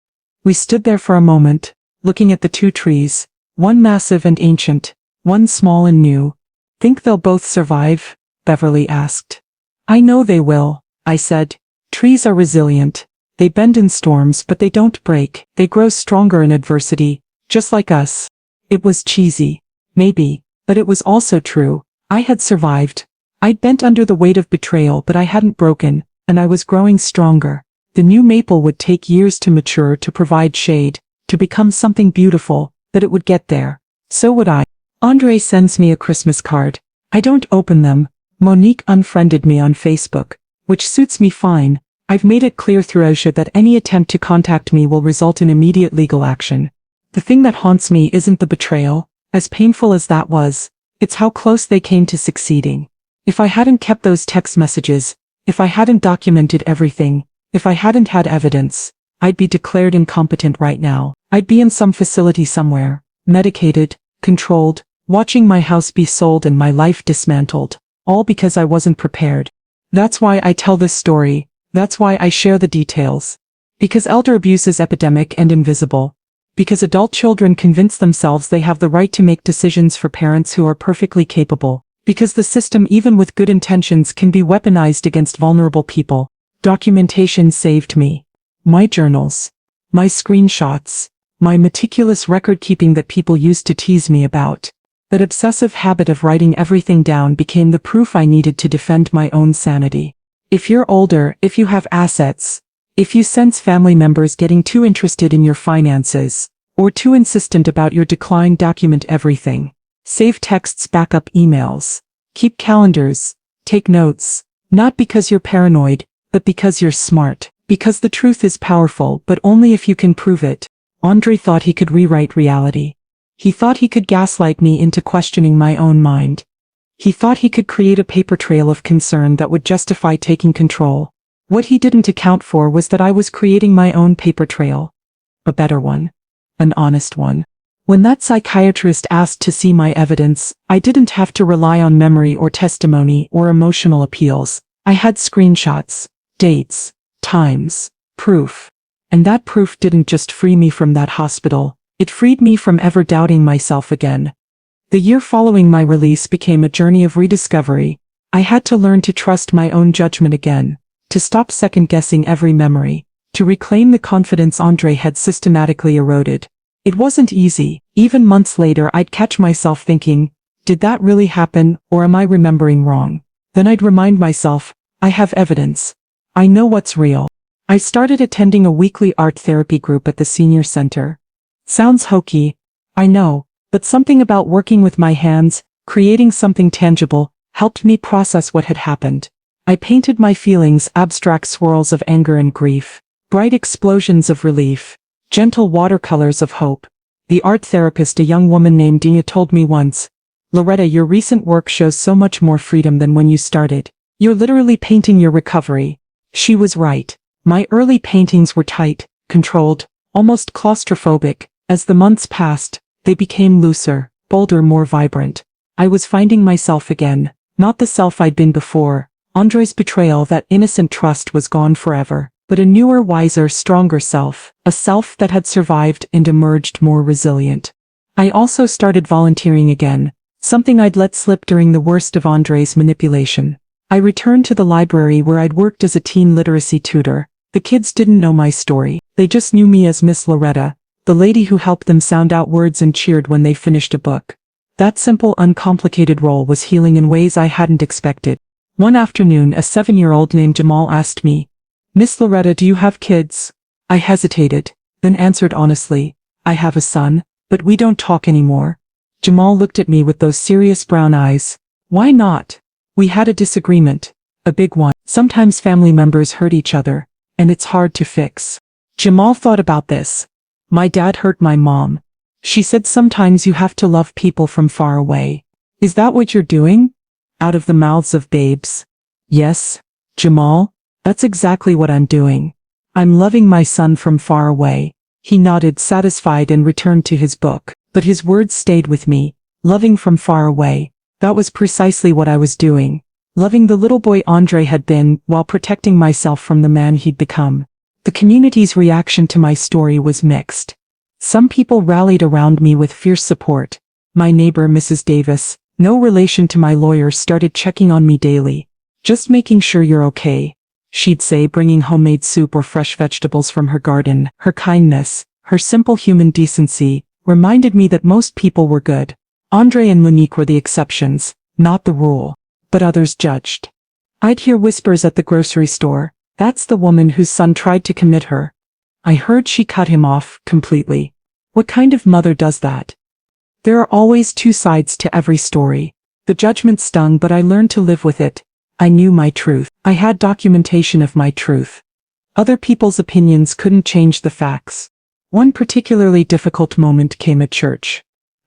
S1: We stood there for a moment, looking at the 2 trees, one massive and ancient, one small and new. "Think they'll both survive?" Beverly asked. "I know they will," I said. "Trees are resilient. They bend in storms but they don't break. They grow stronger in adversity, just like us." It was cheesy, maybe, but it was also true. I had survived. I'd bent under the weight of betrayal, but I hadn't broken, and I was growing stronger. The new maple would take years to mature, to provide shade, to become something beautiful, but it would get there. So would I. Andre sends me a Christmas card. I don't open them. Monique unfriended me on Facebook, which suits me fine. I've made it clear through Aisha that any attempt to contact me will result in immediate legal action. The thing that haunts me isn't the betrayal, as painful as that was, it's how close they came to succeeding. If I hadn't kept those text messages, if I hadn't documented everything, if I hadn't had evidence, I'd be declared incompetent right now. I'd be in some facility somewhere, medicated, controlled, watching my house be sold and my life dismantled, all because I wasn't prepared. That's why I tell this story, that's why I share the details. Because elder abuse is epidemic and invisible. Because adult children convince themselves they have the right to make decisions for parents who are perfectly capable. Because the system, even with good intentions, can be weaponized against vulnerable people. Documentation saved me. My journals. My screenshots. My meticulous record-keeping that people used to tease me about. That obsessive habit of writing everything down became the proof I needed to defend my own sanity. If you're older, if you have assets, if you sense family members getting too interested in your finances, or too insistent about your decline, document everything. Save texts, backup emails. Keep calendars. Take notes. Not because you're paranoid, but because you're smart. Because the truth is powerful, but only if you can prove it. Andre thought he could rewrite reality. He thought he could gaslight me into questioning my own mind. He thought he could create a paper trail of concern that would justify taking control. What he didn't account for was that I was creating my own paper trail. A better one. An honest one. When that psychiatrist asked to see my evidence, I didn't have to rely on memory or testimony or emotional appeals. I had screenshots, dates, times, proof. And that proof didn't just free me from that hospital, it freed me from ever doubting myself again. The year following my release became a journey of rediscovery. I had to learn to trust my own judgment again, to stop second-guessing every memory, to reclaim the confidence Andre had systematically eroded. It wasn't easy. Even months later I'd catch myself thinking, did that really happen, or am I remembering wrong? Then I'd remind myself, I have evidence. I know what's real. I started attending a weekly art therapy group at the senior center. Sounds hokey, I know, but something about working with my hands, creating something tangible, helped me process what had happened. I painted my feelings, abstract swirls of anger and grief, bright explosions of relief, gentle watercolors of hope. The art therapist, a young woman named Dina, told me once, "Loretta, your recent work shows so much more freedom than when you started. You're literally painting your recovery." She was right. My early paintings were tight, controlled, almost claustrophobic. As the months passed, they became looser, bolder, more vibrant. I was finding myself again, not the self I'd been before. Andre's betrayal, that innocent trust, was gone forever. But a newer, wiser, stronger self, a self that had survived and emerged more resilient. I also started volunteering again, something I'd let slip during the worst of Andre's manipulation. I returned to the library where I'd worked as a teen literacy tutor. The kids didn't know my story, they just knew me as Miss Loretta, the lady who helped them sound out words and cheered when they finished a book. That simple, uncomplicated role was healing in ways I hadn't expected. One afternoon, a 7-year-old named Jamal asked me, "Miss Loretta, do you have kids?" I hesitated, then answered honestly, "I have a son, but we don't talk anymore." Jamal looked at me with those serious brown eyes. "Why not?" "We had a disagreement. A big one. Sometimes family members hurt each other, and it's hard to fix." Jamal thought about this. "My dad hurt my mom. She said sometimes you have to love people from far away. Is that what you're doing?" Out of the mouths of babes. "Yes, Jamal. That's exactly what I'm doing. I'm loving my son from far away." He nodded, satisfied, and returned to his book. But his words stayed with me. Loving from far away. That was precisely what I was doing. Loving the little boy Andre had been, while protecting myself from the man he'd become. The community's reaction to my story was mixed. Some people rallied around me with fierce support. My neighbor, Mrs. Davis, no relation to my lawyer, started checking on me daily. "Just making sure you're okay," she'd say, bringing homemade soup or fresh vegetables from her garden. Her kindness, her simple human decency, reminded me that most people were good. Andre and Monique were the exceptions, not the rule. But others judged. I'd hear whispers at the grocery store, "That's the woman whose son tried to commit her." I heard she cut him off completely. What kind of mother does that? There are always two sides to every story. The judgment stung, but I learned to live with it. I knew my truth. I had documentation of my truth. Other people's opinions couldn't change the facts. One particularly difficult moment came at church.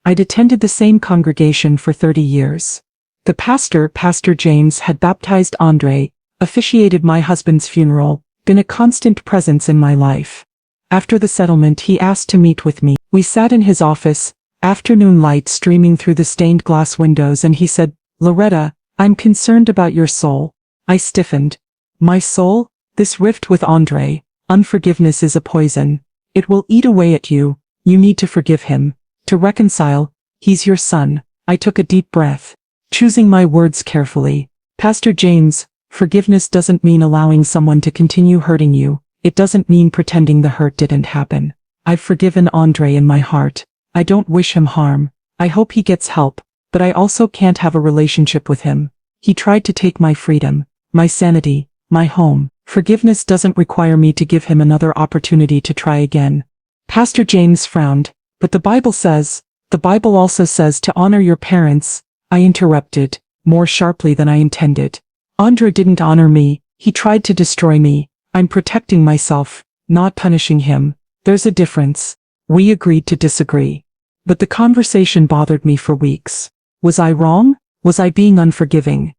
S1: I'd attended the same congregation for 30 years. The pastor, Pastor James, had baptized Andre, officiated my husband's funeral, been a constant presence in my life. After the settlement, he asked to meet with me. We sat in his office, afternoon light streaming through the stained glass windows, and he said, "Loretta, I'm concerned about your soul." I stiffened. My soul? This rift with Andre. Unforgiveness is a poison. It will eat away at you. You need to forgive him. To reconcile. He's your son. I took a deep breath, choosing my words carefully. Pastor James, forgiveness doesn't mean allowing someone to continue hurting you. It doesn't mean pretending the hurt didn't happen. I've forgiven Andre in my heart. I don't wish him harm. I hope he gets help, but I also can't have a relationship with him. He tried to take my freedom, my sanity, my home. Forgiveness doesn't require me to give him another opportunity to try again. Pastor James frowned. But the Bible also says to honor your parents. I interrupted, more sharply than I intended. Andre didn't honor me. He tried to destroy me. I'm protecting myself, not punishing him. There's a difference. We agreed to disagree. But the conversation bothered me for weeks. Was I wrong? Was I being unforgiving?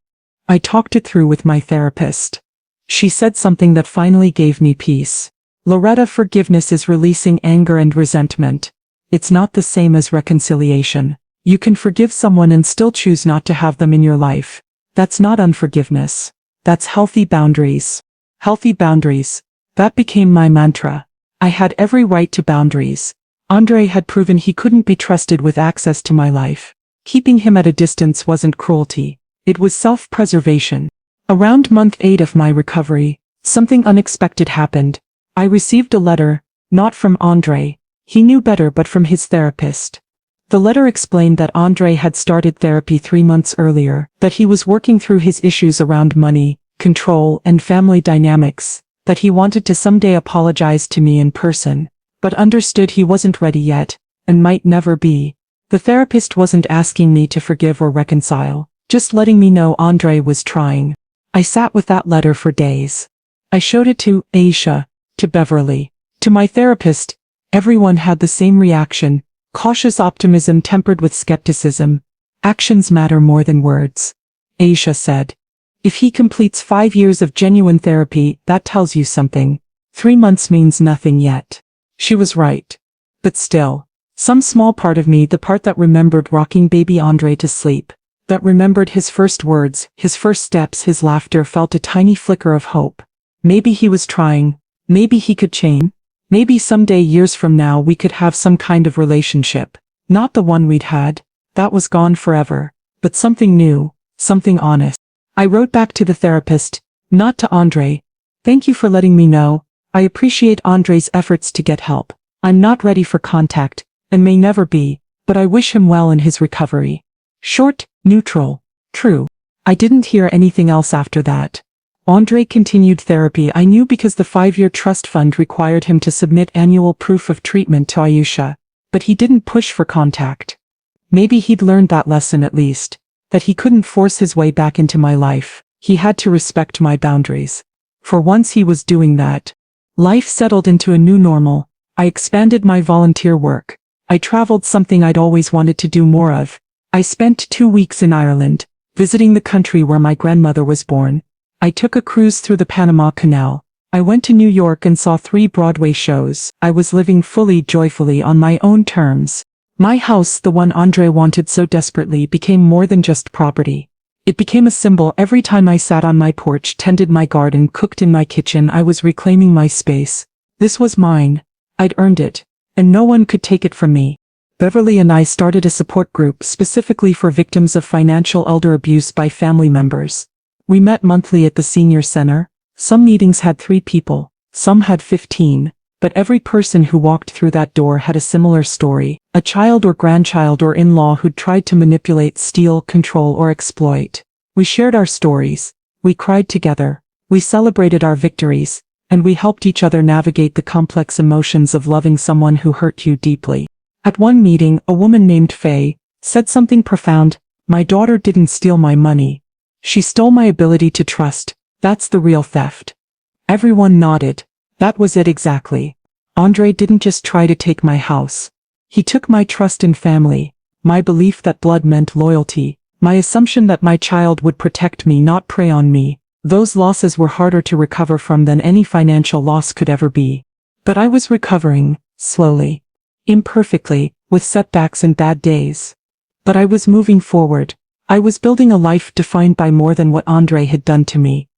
S1: I talked it through with my therapist. She said something that finally gave me peace. Loretta, forgiveness is releasing anger and resentment. It's not the same as reconciliation. You can forgive someone and still choose not to have them in your life. That's not unforgiveness. That's healthy boundaries. Healthy boundaries. That became my mantra. I had every right to boundaries. Andre had proven he couldn't be trusted with access to my life. Keeping him at a distance wasn't cruelty. It was self-preservation. Around month 8 of my recovery, something unexpected happened. I received a letter, not from Andre. He knew better, but from his therapist. The letter explained that Andre had started therapy 3 months earlier, that he was working through his issues around money, control, and family dynamics, that he wanted to someday apologize to me in person, but understood he wasn't ready yet, and might never be. The therapist wasn't asking me to forgive or reconcile, just letting me know Andre was trying. I sat with that letter for days. I showed it to Aisha, to Beverly, to my therapist. Everyone had the same reaction, cautious optimism tempered with skepticism. Actions matter more than words. Aisha said. If he completes 5 years of genuine therapy, that tells you something. 3 months means nothing yet. She was right. But still, some small part of me, the part that remembered rocking baby Andre to sleep, that remembered his first words, his first steps, his laughter, felt a tiny flicker of hope. Maybe he was trying. Maybe he could change. Maybe someday, years from now, we could have some kind of relationship. Not the one we'd had. That was gone forever. But something new. Something honest. I wrote back to the therapist, not to Andre. Thank you for letting me know. I appreciate Andre's efforts to get help. I'm not ready for contact, and may never be, but I wish him well in his recovery. Short, neutral, true. I didn't hear anything else after that. Andre continued therapy, I knew, because the 5-year trust fund required him to submit annual proof of treatment to Ayesha, but he didn't push for contact. Maybe he'd learned that lesson at least, that he couldn't force his way back into my life. He had to respect my boundaries. For once he was doing that. Life settled into a new normal. I expanded my volunteer work. I traveled, something I'd always wanted to do more of. I spent 2 weeks in Ireland, visiting the country where my grandmother was born. I took a cruise through the Panama Canal. I went to New York and saw 3 Broadway shows. I was living fully, joyfully, on my own terms. My house, the one Andre wanted so desperately, became more than just property. It became a symbol. Every time I sat on my porch, tended my garden, cooked in my kitchen, I was reclaiming my space. This was mine. I'd earned it, and no one could take it from me. Beverly and I started a support group specifically for victims of financial elder abuse by family members. We met monthly at the senior center. Some meetings had 3 people, some had 15, but every person who walked through that door had a similar story, a child or grandchild or in-law who'd tried to manipulate, steal, control, or exploit. We shared our stories, we cried together, we celebrated our victories, and we helped each other navigate the complex emotions of loving someone who hurt you deeply. At one meeting, a woman named Faye said something profound. My daughter didn't steal my money. She stole my ability to trust. That's the real theft. Everyone nodded. That was it exactly. Andre didn't just try to take my house. He took my trust in family, my belief that blood meant loyalty, my assumption that my child would protect me, not prey on me. Those losses were harder to recover from than any financial loss could ever be. But I was recovering, slowly, imperfectly, with setbacks and bad days. But I was moving forward. I was building a life defined by more than what Andre had done to me.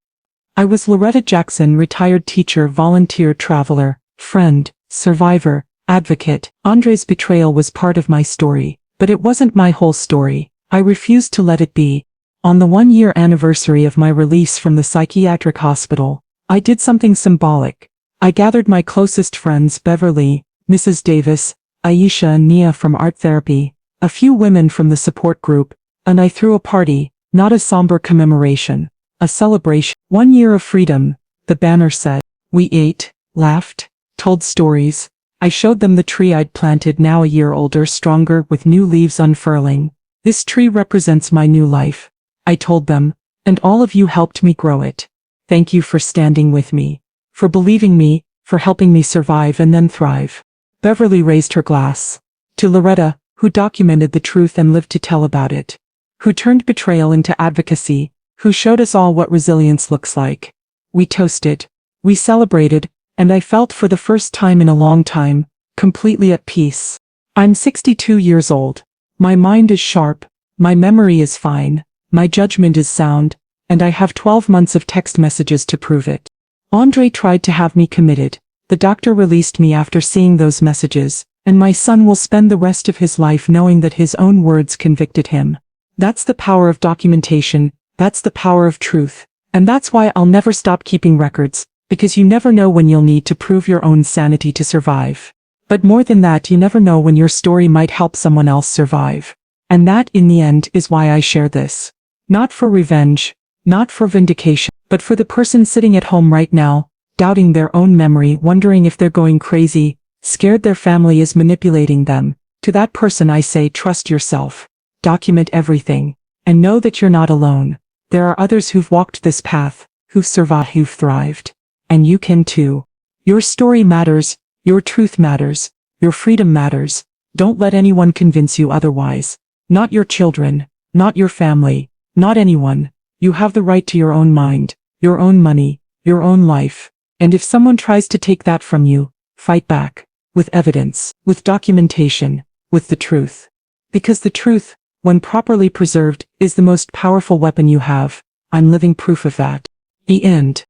S1: I was Loretta Jackson, retired teacher, volunteer, traveler, friend, survivor, advocate. Andre's betrayal was part of my story, but it wasn't my whole story. I refused to let it be. On the 1-year anniversary of my release from the psychiatric hospital, I did something symbolic. I gathered my closest friends, Beverly, Mrs. Davis, Aisha and Nia from art therapy, a few women from the support group, and I threw a party, not a somber commemoration, a celebration. 1 year of freedom, the banner said. We ate, laughed, told stories. I showed them the tree I'd planted, now a year older, stronger, with new leaves unfurling. This tree represents my new life. I told them, and all of you helped me grow it. Thank you for standing with me, for believing me, for helping me survive and then thrive. Beverly raised her glass. To Loretta, who documented the truth and lived to tell about it. Who turned betrayal into advocacy, who showed us all what resilience looks like. We toasted, we celebrated, and I felt for the first time in a long time, completely at peace. I'm 62 years old. My mind is sharp, my memory is fine, my judgment is sound, and I have 12 months of text messages to prove it. Andre tried to have me committed. The doctor released me after seeing those messages, and my son will spend the rest of his life knowing that his own words convicted him. That's the power of documentation, that's the power of truth, and that's why I'll never stop keeping records, because you never know when you'll need to prove your own sanity to survive. But more than that, you never know when your story might help someone else survive. And that, in the end, is why I share this. Not for revenge, not for vindication, but for the person sitting at home right now, doubting their own memory, wondering if they're going crazy, scared their family is manipulating them. To that person I say, trust yourself, document everything, and know that you're not alone. There are others who've walked this path, who've survived, who've thrived. And you can too. Your story matters, your truth matters, your freedom matters. Don't let anyone convince you otherwise. Not your children, not your family, not anyone. You have the right to your own mind, your own money, your own life. And if someone tries to take that from you, fight back. With evidence, with documentation, with the truth. Because the truth, when properly preserved, is the most powerful weapon you have. I'm living proof of that. The end.